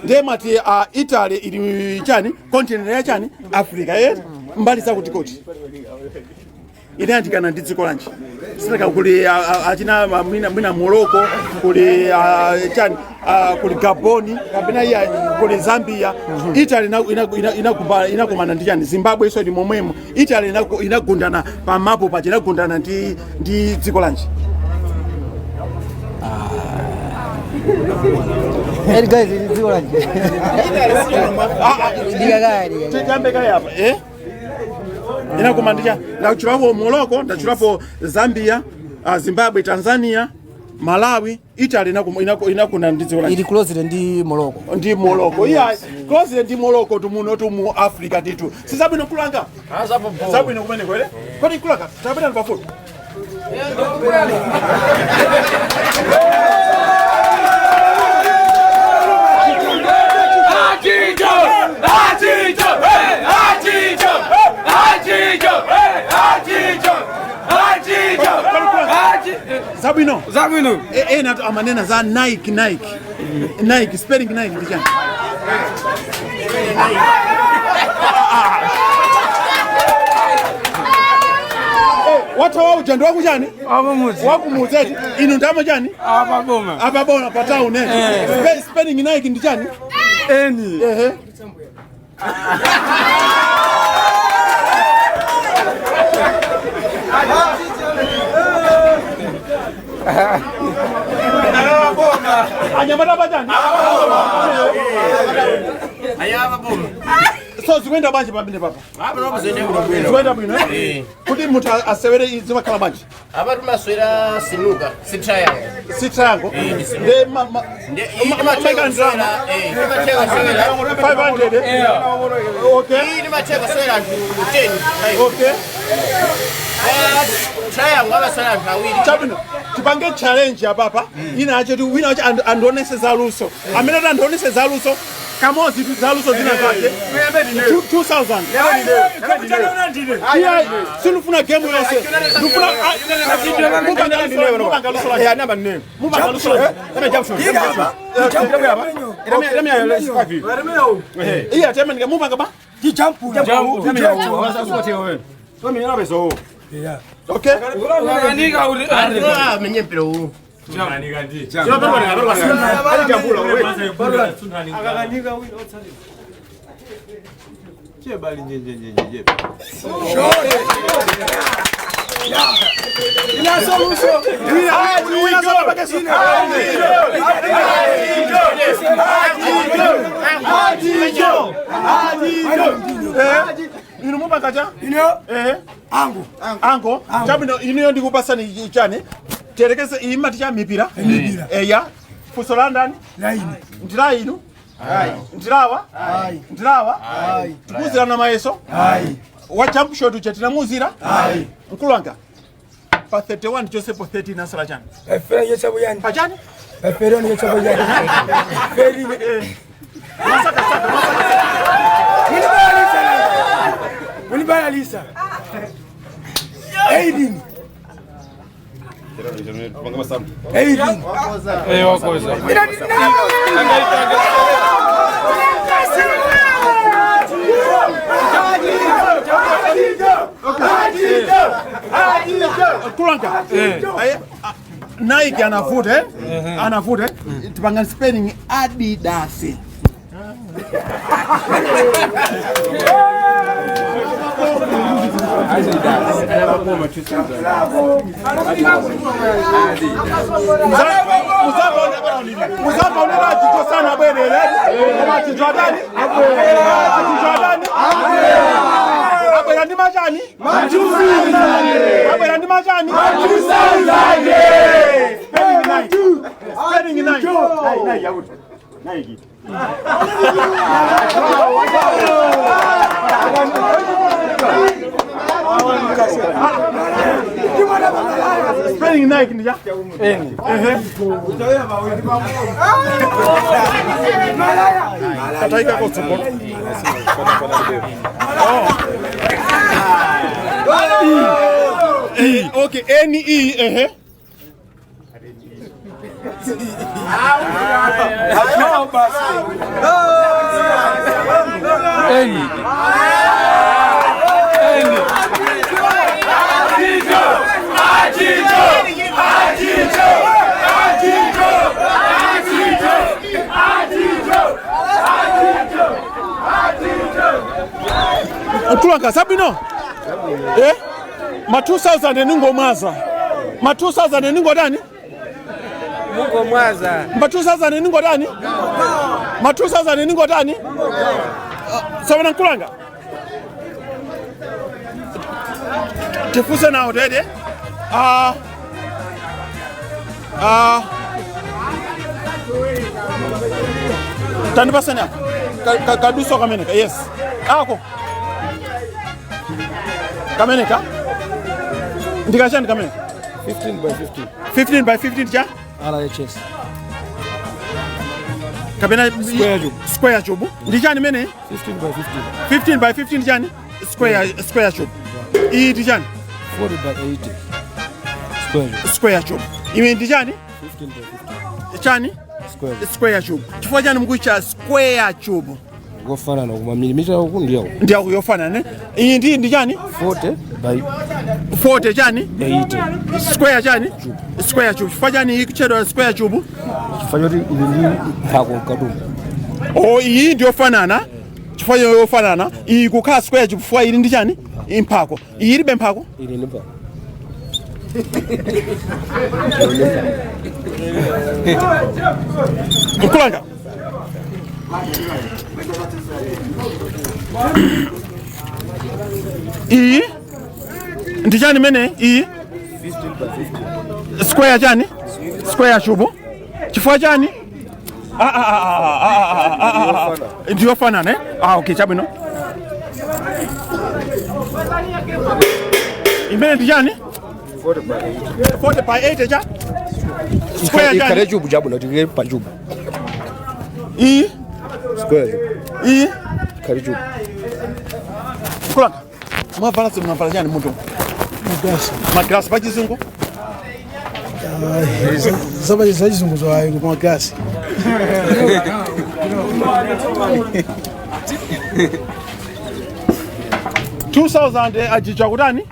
ndiye mati Italy ili chani continent ya chani Africa mbali zakutikoti ine andikana ndi dziko lanji sitaka kuli achina mwina Morocco kuli chani kuli Gaboni kapena iya kuli Zambia Italy inakumana ndi chani Zimbabwe iso ndi momwemo Italy inagundana pa mapo pa inagundana ndi dziko lanji guys, dziko lanji Tikambe kaya hapa inakumandisha ndachulapo Morocco ndachulapo Zambia Zimbabwe Tanzania Malawi Italy inakuna ndi dziko lanji ili close ndi Morocco iya close ndi Morocco tumuno mu Africa titu sizabwino kulanga zabwino kumene kwele kodi kulanga tabena pafupi Zabwino na amanena za Nike spelling Nike ndichani watu wao ujando wako jani wakumuzeti ino ndamo jani ababona pa town spelling Nike ndichani so zikwenda banje pamene papa zikwenda bwino kuti munthu asewere zimakhala banje apa timaswera sinuka sitriangle tipange challenge apapa inacho ti wina wacho andionese zaluso amene andionese zaluso kamozi zaluso zina zake 2000 iya sinufuna game yose ndufuna iya tema ninga mupanga ba okay ino mupakacha ango chabino ino ndikupasani chane terekeze imati cha mipira eya fusola ndani ndira inu ndirawa tikuzira na maeso wa jump shot chetina muzira nkulanga pa 31 Josepo 13 nasala chani efera yecha buyani pachani efera yecha buyani feri masaka Ulibala Lisa. Aidin. Aidin. Wakoza. Kulanga. Nike anavuta anavuta tupanga spelling Adidas. Muzaba unela Ajijo sana bwelele kama Ajijo adani abwela ndi machani abwela ndi machani spelling nine yakuti Nike spelling Nike ndija kataika kwa support okay NE Kulanga sabino. Ma 2000 ningo mwaza. Ma 2000 ningo dani? Mungo mwaza. Ma 2000 ningo dani? Ma 2000 ningo dani? Sabana kulanga. Tifuse na odede. Tani basana. Kaduso kameneka. Yes. Ako. Kameneka. Ndikachani kameneka. 15 by 15. 15 by 15 cha? RHS. Kabena Square cube. Square cube. Ndikani mene? 15 by 15. 15 by 15 chani? Square cube. Ii ndikani? 40 by 80. Square cube. Iwe ndikani? 15 by 15. Chani? Square cube. Chifukwa chani mkuicha square cube? Gofana na kuma millimeter huko ndio kuyofana ne. Iyi ndi chani? 40 by 40 chani? 80. Square chani? Square cube. Chifukwa chani ikichedwa square cube? Chifukwa ili ndi mpako kadumu. Iyi ndio fanana. Chifukwa yofanana. Iyi kukha square cube chifukwa ili ndi chani? Impako. Iyi libe mpako? Ili ni mpako. Kulanga. Iyi ndijani mene iyi 15 by 15. square jani? Square chubu. Chifua jani? Ndio fana ne? Okay, chabino. Imene ndijani? 40 by 80. 40 by 80 ja? Square jani? Ikare chubu jabu na tigere pa chubu. Iyi square. Iyi kare chubu. Kulanga. Mwafala simu mwafala jani mtu? Magrasi pa chizungu? Saba chizungu zo hayo kwa magrasi. 2000 Ajijo kutani?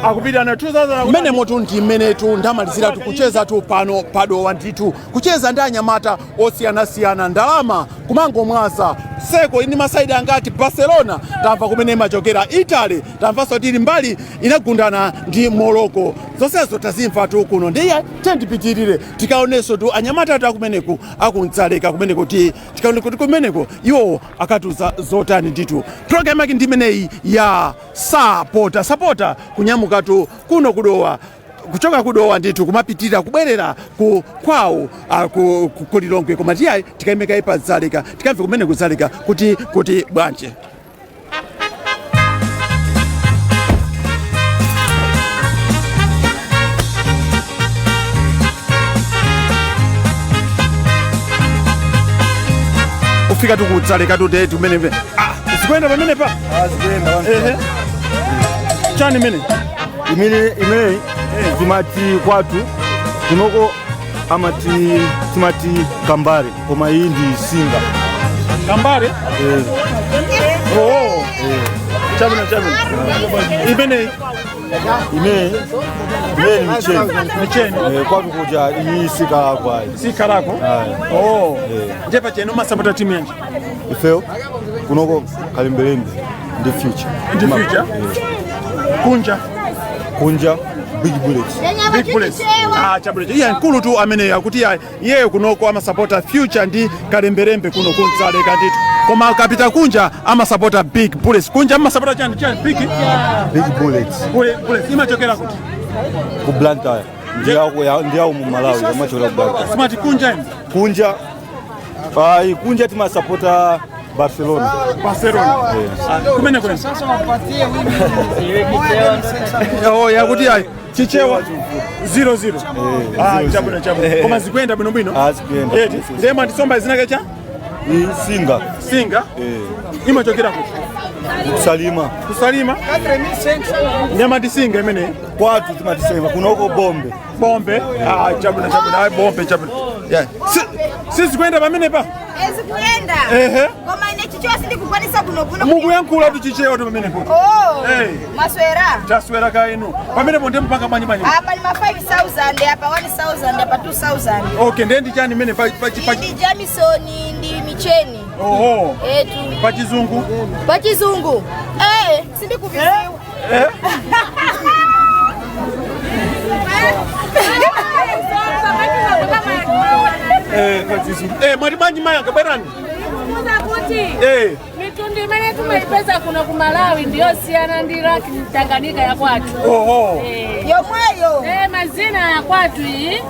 Akupita na 2000 mene moto ndimene tu ndamalizira tukucheza tu pano pado wanditu kucheza ndanyamata osiyana ndalama kumango mwasa seko ini masaidi angati Barcelona tamva kumene machokera Italy tamva sotili mbali inagundana ndi Morocco zonsezo tazimva tu kuno ndiye tendipitirire tikaoneso tu anyamata tu kumeneku akunzaleka kumeneko ti tikaone kuti kumeneko iwo akatuza zotani nditu program yake ndimeneyi ya Sapota kunyamuka tu kuno kudowa kuchoka kudowa nditu kumapitira kubwerera kwawo kulilongwe koma tiyayi tikaimeka ipa zalika tikamve kumene kuzalika kuti bwanje. Ufika tukuzalika tude tumene sikwenda pamene pa? Sikwenda. Chani mene? Imene timati kwatu kunoko amati timati kambare koma iyi ndi singa. Kambare? Chabina. Imene micheni. Kwatu kuja iyi sikarako ayi. Sikarako? Jepa cheno masapota timu yanji? Ifeo kunoko kalembelembe ndi future. Ndi future? Kunja big bullets. Chabule. Iya nkulu tu amene akuti yeye kunoko amasapota future ndi kalembelembe kuno kunzaleka nditu. Koma kapita kunja amasapota big bullets. Kunja amasapota chani big? Big bullets. Bullets. Imachokera kuti? Ku Blantyre. Ndiyawo mu Malawi amachokera ku Blantyre. Smart kunja timasapota Barcelona. Kumene kuna? Yakuti chichewa 0-0. Chabuna. Koma zikwenda bwino? Zikwenda. Ndema ndisomba zinakecha? Singa? Imachokera kuti? Kusalima? Ndema ndisinga imene? Kwatu timatisenga kunoko bombe. Chabuna. Bombe. Sisi kwenda pamene pa? Ezikuenda. Koma ine chichewa sindi kukwanisa kuno. Mungu yankula tu chichewa tu pamene kuti? Maswera. Taswera kainu. Pamene ponde mpanga manyi. Hapa ni 5,000 hapa 1,000 hapa 2,000. Okay, ndendi chani mene Ndi Jamison ndi micheni. Oho. Etu. Pachizungu. Pachizungu. Sindikuviziwa. Pachizungu. Mwalimanyi maya kaberani. Mitundi imene tumaipeza kuno ku Malawi ndiyo siyana ndi Laki Tanganyika ya kwatu. Oho. Yomweyo. Mazina ya kwatu iyi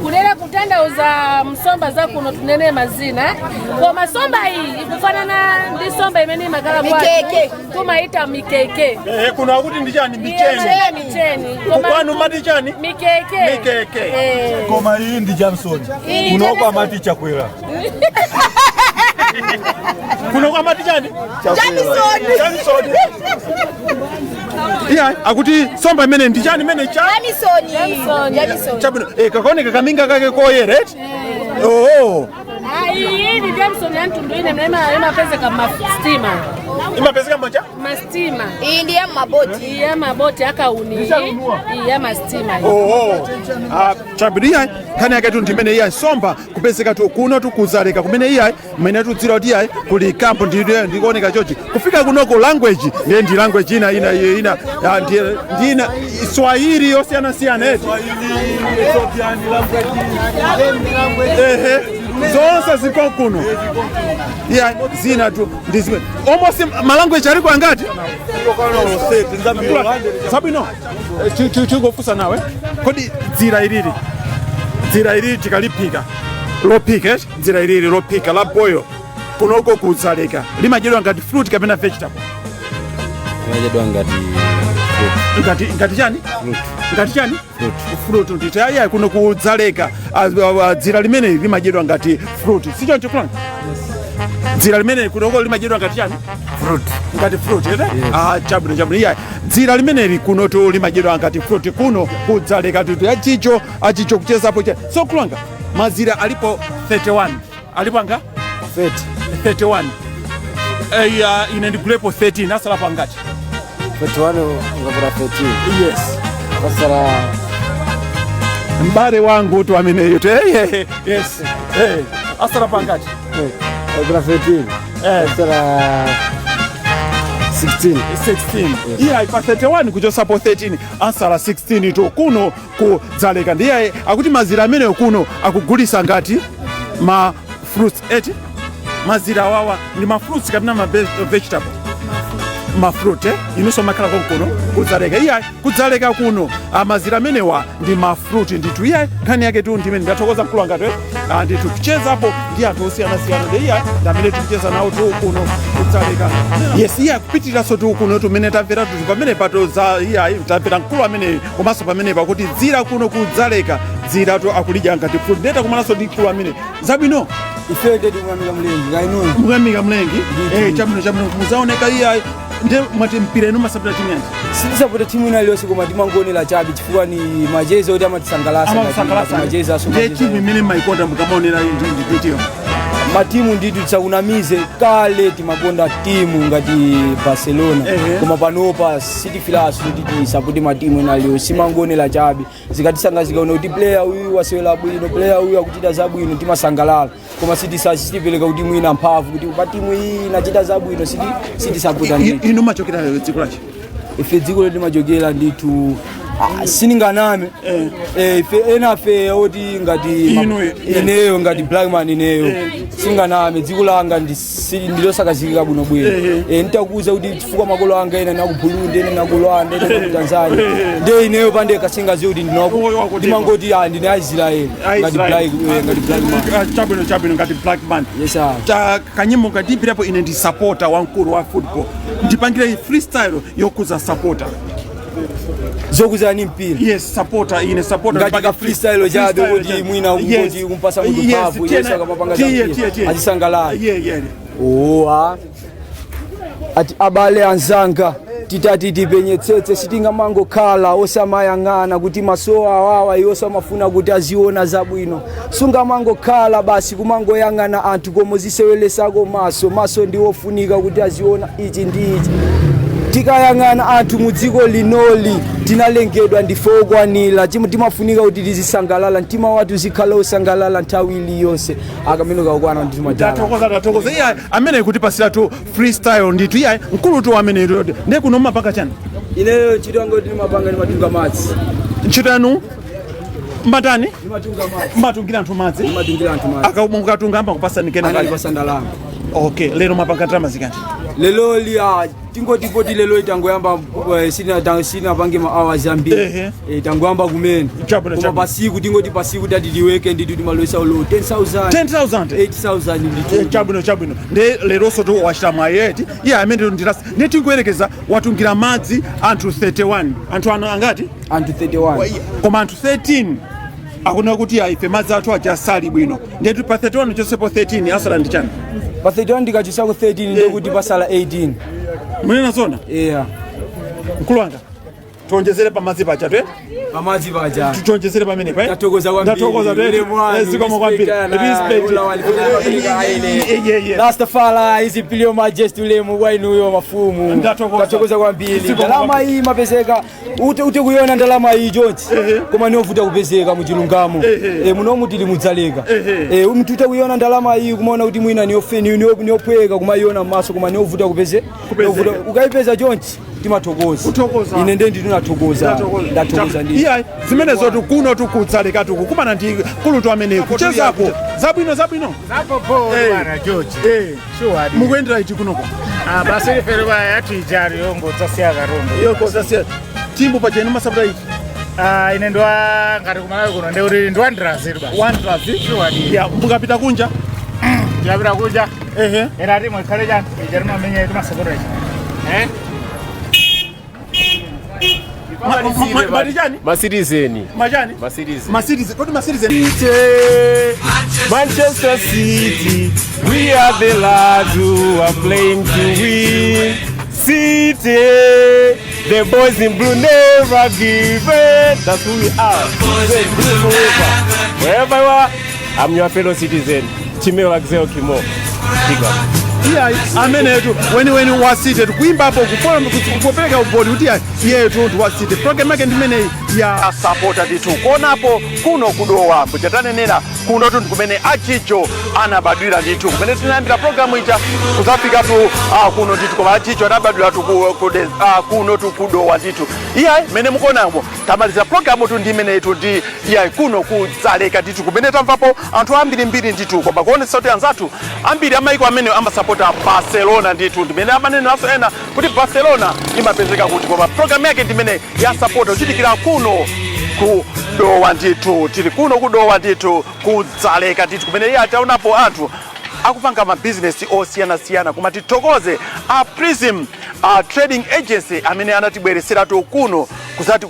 kulera kutandauza msomba za kuno tunene mazina. Kwa masomba iyi ikufanana ndi somba imene imakala kwatu. Mikeke. Tumaita mikeke. Kuna wakuti ndichani micheni. Micheni. Kukwanu mati chani? Mikeke. Mikeke. Koma hii ndi Johnson. Unaoka amati chakwera. Kuno kwa mati chani? Johnson. Akuti somba imene ndichani imene cha? Johnson. Chabino kakaoneka kaminga kake koyere. Oh. Iyi ni Johnson yantundu ine imapezeka mastima. Imapezeka moja? Mastima. Iyi ndi ya maboti. Iyi ya maboti akauni. Iyi ya mastima. Oh. Chabino kani yake tu ndimene iya somba kupezeka tu kuno tukuzaleka kumene iya mene tudzira kuti iya kuli kampo ndikuoneka chochi kufika kunoko language ndi language ina ndina Swahili yosiyana eti zonse ziko kuno iya zina tu ndizime almost malanguage ariko angati sabino chikufusa nawe kodi dzira ilili tikalipika lopika dzira ilili lopika la boyo kunoko kudzaleka limadyedwa ngati fruit kapena vegetable Limadyedwa ngati chani? Ngati chani? Fruit. Nditaya kuno kudzaleka dzira limene limadyedwa ngati fruit. Sicho nchokula? Dzira limene kunoko limadyedwa ngati chani? Fruit. Ngati fruit, ere? Chabwino. Iya. Dzira limene kuno to limadyedwa ngati fruit kuno kudzaleka tuti achicho kuchezapo cha. So kulanga mazira alipo 31. Alipo anga? 31. Ine ndikulepo 13 asala pangati. 41 ngapura 13. Yes. Pasara mbare wangu tu amene yote. Yes. Asala pangati. ngapura 13. Pasara 16. Iya ipa 31 kuchosapo 13 asala 16 to kuno kudzaleka ndiye akuti mazira amene kuno akugulisa ngati ma fruits eti mazira wawa ni ma fruits kapena ma vegetable mafruit inoso makala kuno kudzaleka iya kudzaleka kuno amazira amenewa ndi mafruit nditu iya kani yake tu ndimene ndathokoza mkulu wangato nditu kuchezapo ndi anthu osiyana ndi iya ndamene tikucheza nawo tu kuno kudzaleka yes iya kupitiraso tu kuno tumene tamvera tu pamene pato za iya tamvera mkulu amene komanso pamene pakuti dzira kuno kudzaleka dzira tu akulidya ngati fruit ndeta kumananso ndi mkulu amene zabwino ife ndi mwamika mlengi chabwino muzaoneka iya nde mwati mpira ino masapota timu yanji sitisapota timu ina iliyonse koma timangonera chabe chifukwa ni majezi oti amatisangalasa majezi aso nde timu imene maikonda mukamaonera nditiyo matimu nditu tisakunamize kale timakonda timu ngati Barcelona koma panopa sitifilaso kuti tisapoti matimu ina iliyonse simangonera chabe zikatisanga zikaona kuti player uyu wasewera bwino player uyu akuchita zabwino timasangalala koma sitipereka kuti mwina mphamvu kuti pa timu iyi inachita zabwino sitisapota ndithu inu machokera dziko lachi ife dziko loti machokera ndithu sininganame ife enafe oti ngati ineyo ngati blackman ineyo singaname dziko langa ndilosakazikika bwinobwino nitakuuza kuti chifukwa makolo anga ena naku Burundi ena naku Rwanda ena naku Tanzania nde ineyo pande kasingazi kuti ndimangoti ndine Aisraeli ngati blackman chabwino ngati blackman yes sir kanyimbo ngatimpirapo ine ndi supporter wankulu wa football ndipangire freestyle yokuza supporter zokuzani mpira yes supporter ine supporter ngati ka freestyle jabe kuti mwina ngoti kumpasa munthu mphamvu yes akamapanga azisangalala ati abale anzanga titati tipenyetsetse sitingamangokhala osamayang'ana kuti masowa awawa iwonso amafuna kuti aziona zabwino sungamangokhala basi kumangoyang'ana anthu koma zisewelesako maso ndiwofunika kuti aziona ichi ndi ichi tikayang'ana anthu mu dziko linoli tinalengedwa ndife okwanira timafunika kuti tizisangalala mtima wathu uzikhala usangalala nthawi iliyonse akamene kakwana ndi timadala tatokoza iya amene kuti pasiratu freestyle nditu iya mkulutu amene ndi kuno mapanga chani ineyo ntchito yangu kuti mapanga ni matunga madzi ntchito yanu mbatani matungira anthu madzi akamukatunga amba kupasa nikena kali pasandalama. Okay, lero mapanga drama zikati lelo liya tingoti poti lelo itangoyamba sina pange ma hours ambiri itangoyamba kumene koma pasiku tingoti pasiku tati liweke ndi timaloisa ulo 10,000 8,000 ndi chabwino nde lero soto wachita mwayeti iye amene ndirasi netingoyerekeza watungira madzi anthu 31 anthu ano angati anthu 31 koma anthu 13 akuna kuti aife madzi athu achasali bwino ndetu pa 31 chosepo 13 asala ndi chani pa 31 ndikachisako 13 ndikuti pasala 18 mwena zona yeah mkulu wanga tuonjezere pamadzi pacha twe pamadzi pacha tuonjezere pamene pa ndatokoza kwambiri zikomo kwambiri respect Rastafari is imperial majesty lemu bwainuyo mafumu ndatokoza kwambiri ndalama hii mapezeka ute kuiona ndalama hii jonti koma niovuta kupezeka mu chilungamo muno mutili mudzaleka mtu ute kuiona ndalama hii kumaona kuti mwina niopweka kumaiona maso koma niovuta kupezeka ukaipeza jonti timathokoza ine ndi ndinathokoza ndathokoza ndi iya zimene zotu kuno tukudzaleka tuku kumana ndi kulutu amene kuchezapo zabwino zapopo bwana George sure mukuyendera iti kunoko basi lifere ba yatu ijari yongo tsasiya karondo yoko tsasiya timbo pacheni masabda iti ine ndo ngati kumalawi kuno ndi uri ndo wandrazi ba wandrazi sure ya mukapita kunja yapita kunja era ati mwikhale chani ijarima menye timasapota Masitizeni. Majani? Masitizeni. What Masitizeni? Manchester City, we are the lads who are playing to win. City, the boys in blue never give it. That's who we are. Wherever you are, I'm your fellow citizen. Chimeo Axel Kimo. Big up. Yeah, amenetu when wasite kuimba hapo kupeleka ubodi utia yeye tu wasite program yake ndimene ya Sapota ditu kona hapo kuno kudowa kuchatane nena kuno tu kumene Ajijo anabadwira ditu kumene tunambira program ita kuzafika tu kuno ditu kwa Ajijo anabadwira tu kuno tu kudowa ditu iya mene mukonamo tamaliza program tu ndimene tu ndi iya kuno kudzaleka ditu kumene tamvapo anthu ambiri mbiri ditu kwa bakone sauti anzatu ambiri amaiko amene ambasapota Barcelona nditu ndimene amaneno aso ena kuti Barcelona imapezeka kuti kwa program yake ndimene ya Sapota uchitikira kuno kudowa nditu tili kuno kudowa nditu kudzaleka nditu kumene iye ataonapo anthu akupanga ma business osiyana kuma titokoze a Prism trading agency amene anatibweresera to kuno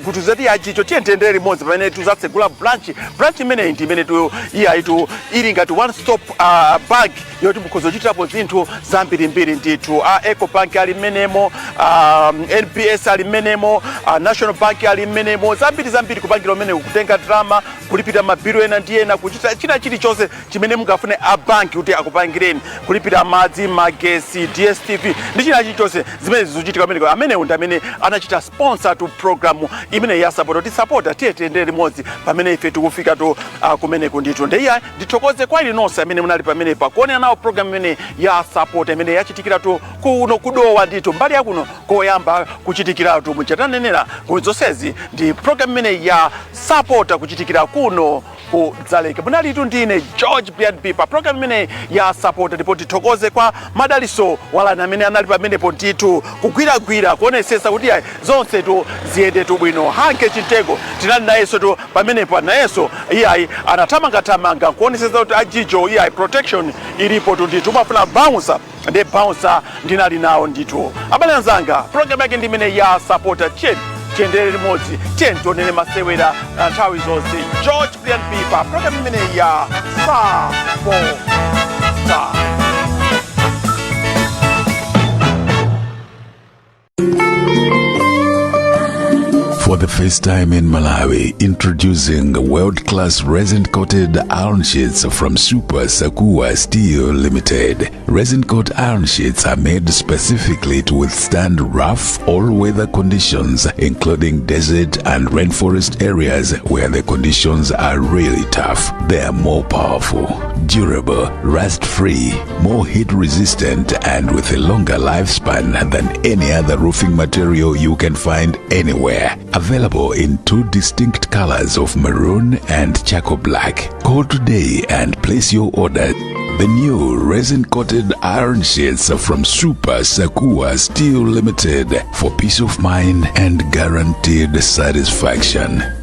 kutuzati Ajijo tiyendere limodzi pamene tuzatsegula branch imene ndi imene tu iya itu ili ngati one stop bank yoti mukuzochitapo zinthu zambirimbiri ndithu Eco Bank ali menemo NPS ali menemo National Bank ali menemo zambiri kupangira umene kutenga drama kulipira mabiro ena ndi ena kuchita china chilichonse chimene mungafune a bank kuti akupangireni kulipira madzi magesi DSTV ndi china chilichonse zimene zizochitika amene amene anachita sponsor to program imene ya Sapota tisapota tiyendere limodzi pamene ife tikufika to kumene kundithu ndiya ndithokoze kwa ili nonse amene munali pamene pakuonera nawo program imene ya Sapota imene yachitikira to kuno kudowa ndithu mbali yakuno koyamba kuchitikira to muchatanenera kuzonsezi ndi program imene ya Sapota kuchitikira kuno kudzaleka munali tu ndine George Pipa program imene ya Sapota ndipo tithokoze kwa madaliso walana amene anali pamenepo ndithu kugwiragwira kuonesesa kuti zonse tu ziyende tu bwino Hanke Chintego tinali nayeso tu pamenepo nayeso iyayi anatamanga kuonesesa kuti Ajijo iyayi protection ilipo tu ndithu mafuna bouncer ndi bouncer ndinali nawo ndithu abale anzanga program yake ndi imene ya Sapota tiyendere limodzi tionene masewera nthawi zonse George Pipa program imene ya Sapota. For the first time in Malawi, introducing world-class resin-coated iron sheets from Super Sakua Steel Limited. Resin-coated iron sheets are made specifically to withstand rough, all-weather conditions, including desert and rainforest areas where the conditions are really tough. They are more powerful, durable, rust-free, more heat-resistant, and with a longer lifespan than any other roofing material you can find anywhere. Available in 2 distinct colors of maroon and charcoal black. Call today and place your order. The new resin-coated iron sheets from Super Sakua Steel Limited for peace of mind and guaranteed satisfaction.